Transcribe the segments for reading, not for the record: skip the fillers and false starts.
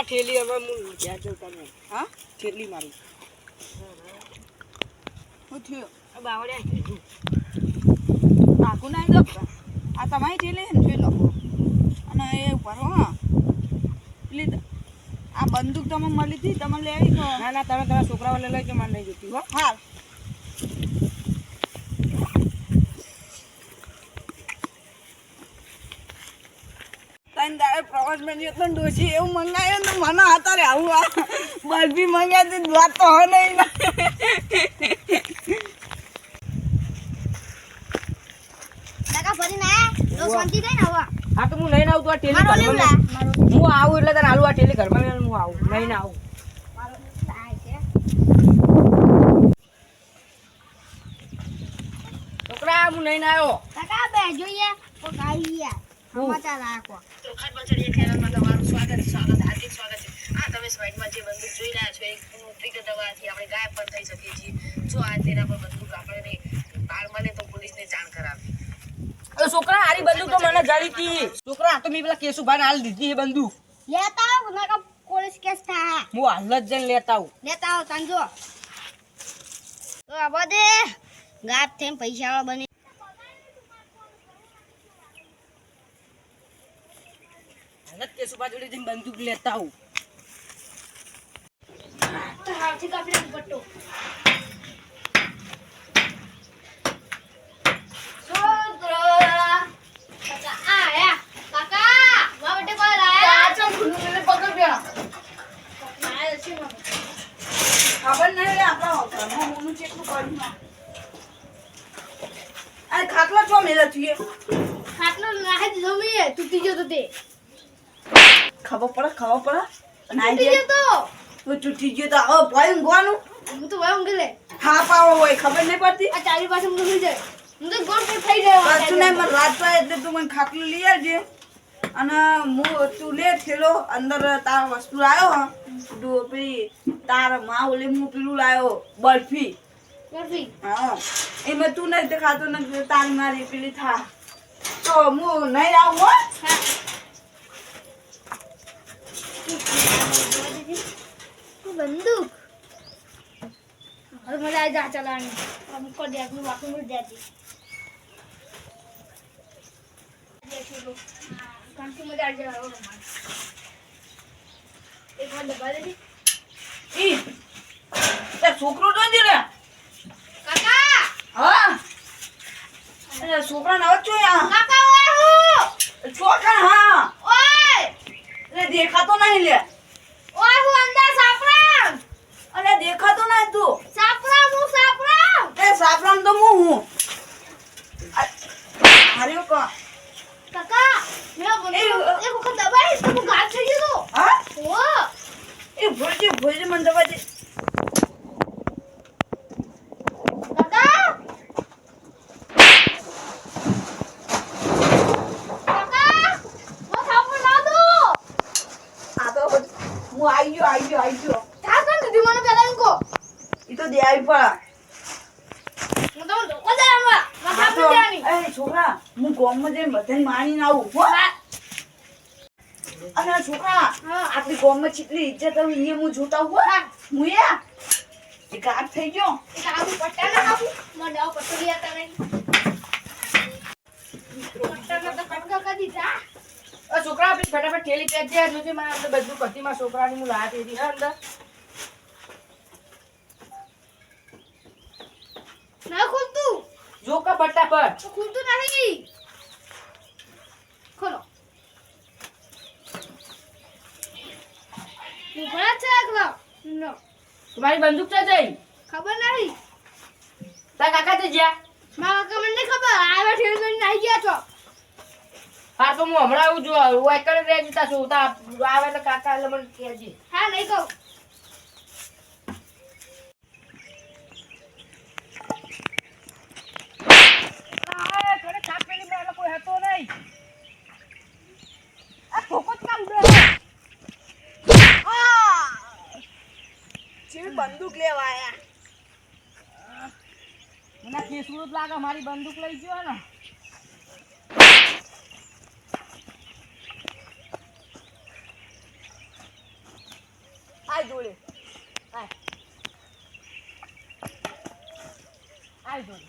ઠેલી હવે હું જ્યાં જઉં તમે હા ઠેલી મારી શું થયું બાવળ્યા નાખું નાખી દો આ તમારી ઠેલી ને જોઈ લો અને એ ઉપર હા પેલી આ બંદૂક તમે મળી હતી તમે લેવી તો ના ના તમે તમારા છોકરાઓ લઈ લઈ કે મને નહીં જોતી હો હા પ્રવાસ માં જતો ડોસી એવું મંગાવ્યું ને મને અત્યારે આવું આ બરફી મંગાવી વાત તો હો નહીં હા તો હું લઈને આવું તો આ ટેલી હું આવું એટલે તારે આલુ આ ટેલી ઘરમાં હું આવું લઈને આવું છોકરા હું લઈને આવ્યો જોઈએ સમાચાર રાખો ચોખાટ પંચડીયા ખેરામાં તમારું સ્વાગત હાર્દિક સ્વાગત છે આ તમે સ્વાઇટમાં જે બંદૂક જોઈ રહ્યા છો એક ટ્રિગર દવાથી આપણે ગાયબ પણ થઈ શકીએ છીએ જો આ તેના પર બંદૂક આપણે બાળ મળે તો પોલીસને જાણ કરાવી છોકરા હારી બંદૂક તો મને જડી હતી છોકરા આ તો મેં પેલા કેશુભાઈ હાલ દીધી એ બંદૂક લેતા આવ નકા પોલીસ કેસ થાય હું હાલ જ જઈને લેતા આવ તાંજો તો આ બધે ગાત થઈને પૈસા બની હાલત કેશુભાઈ જોડે જઈને બંદૂક લેતા આવું તો હાથી કાપી પટ્ટો ખબર નહીં આપણા મોનું ચેટલું કર્યું આ ખાટલો છો મેલે છીએ ખાટલો નાહી દીધો મે તૂટી ગયો તો તે ખબર પડે તૂટી ગયો તો તું તૂટી ગયો તો હવે ભય ઊંઘવાનું હું તો ભય ઊંઘી લે હા પાવો હોય ખબર નહીં પડતી આ ચારી પાસે ઊંઘી જાય હું તો ગોળ પર થઈ જાય પાછું નહીં મને રાત થાય એટલે તું મને ખાટલું લઈ આવજે અને તું લે થેલો અંદર તાર વસ્તુ લાવ્યો હા પેલી તાર માં ઓલે હું પેલું લાવ્યો બરફી હા એમાં તું નહીં ખાતો ને તારી મારી પેલી થા તો હું નહીં આવું હો બંદૂક હવે મજા આવી જા ચલાવવાની અમુક દે આપનું વાકું મિલ જાતી કાંકી મજા આવી જાય એક વાર દબા દે ઈ તે છોકરો તો જ રે કાકા હા અરે છોકરા ના વચ્ચે આ કાકા ઓય હું છોકરા હા ઓય લે દેખાતો નહીં લે ઓય હું અંદર સાપરામ અરે દેખાતો નહીં તું સાપરામ એ સાપરામ તો હું હાર્યો કા કાકા મેરા બંદૂક એક વખત દબાઈ તો હું ગાલ થઈ ગયો હા ઓ એ ભોજે મને દવા દે કાકા કાકા વો થાપો ના દો આ તો હું આવી ગયો તા કર દીધી મને પેલા ઇનકો ઈ તો દે આવી પડા હું તો ઓજામાં માથા પર જાની એ છોકરા હું ગામમાં જઈને બધાને માણીને આવું હો અને છોકરા આપણી ગામમાં કેટલી ઇજ્જત આવી એ હું જોતા હો હું એ ગાઢ થઈ ગયો એક આવું પટ્ટા ના કાપું મને દવા પટ્ટો લીયા તા નહીં પટ્ટા ના તો કટકા કરી જા છોકરા આપણી ફટાફટ ઠેલી પેક દે જોજે મારે અંદર બધું કતીમાં છોકરાની હું લાત હતી હે અંદર ના ખુલતું જો કા ફટાફટ તો ખુલતું નહીં ખોલો ઉભા છે એકલા નો તમારી બંદૂક તો જઈ ખબર નહીં તારા કાકા તો જ્યાં મારા કાકા મને નહીં ખબર આવ્યા ઠેલી લઈને આવી ગયા છો હા તો હું હમણાં આવું જો એકડે રહી જતા છું તા આવે તો કાકા એટલે મને કહેજે હા નહીં કહું ઘરે કાપેલી મેં કોઈ હતો નહીં આ ફોકો જ કામ દે જેવી બંદૂક લેવા આયા મને કેસું જ લાગે મારી બંદૂક લઈ ગયો ને આ જોડે આ જોડે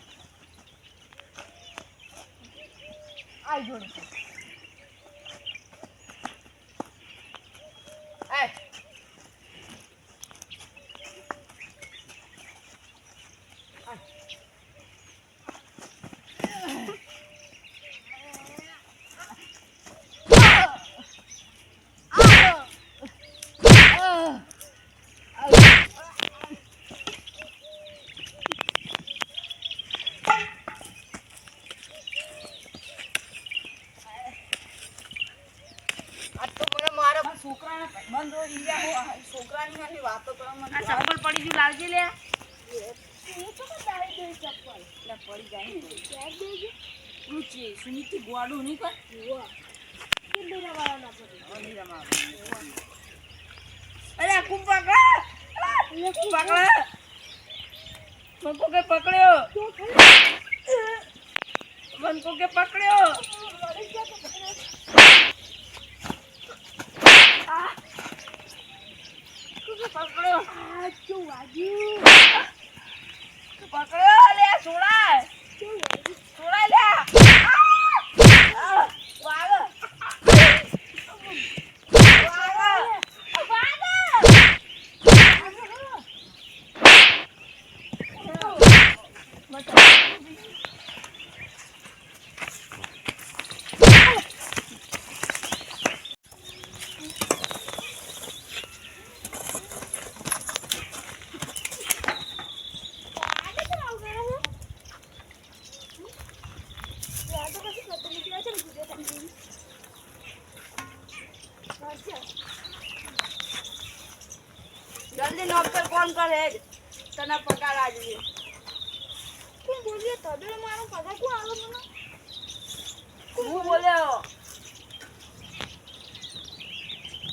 આ જોડે છોકરાની વાતો કરો મને ચપ્પલ પડી ગયું લાવજે લે પડી જાય રૂચી સુનીતિ ગોડું નહીં કર અરે કુમ પકડ મनको के पकड़ो मनको के पकड़ो पकड़ो पकड़ो ले छोड़ा छोड़ा ले जल्दी नौकर कौन करे तना पगार आ जाइए कोण बोलिए तबे मारो पगार को आलो मना वो बोले हो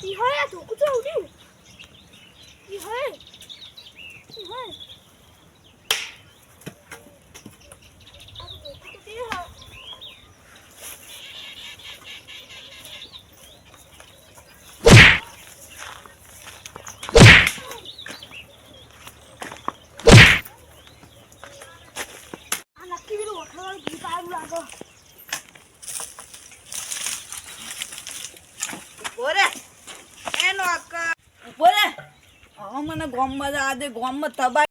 ई है तो कुछ उठी ई है अब देखो तो ये है बोरे एनो अक्का बोरे મને ગોમ માં આ દે ગોમ માં તબાઈ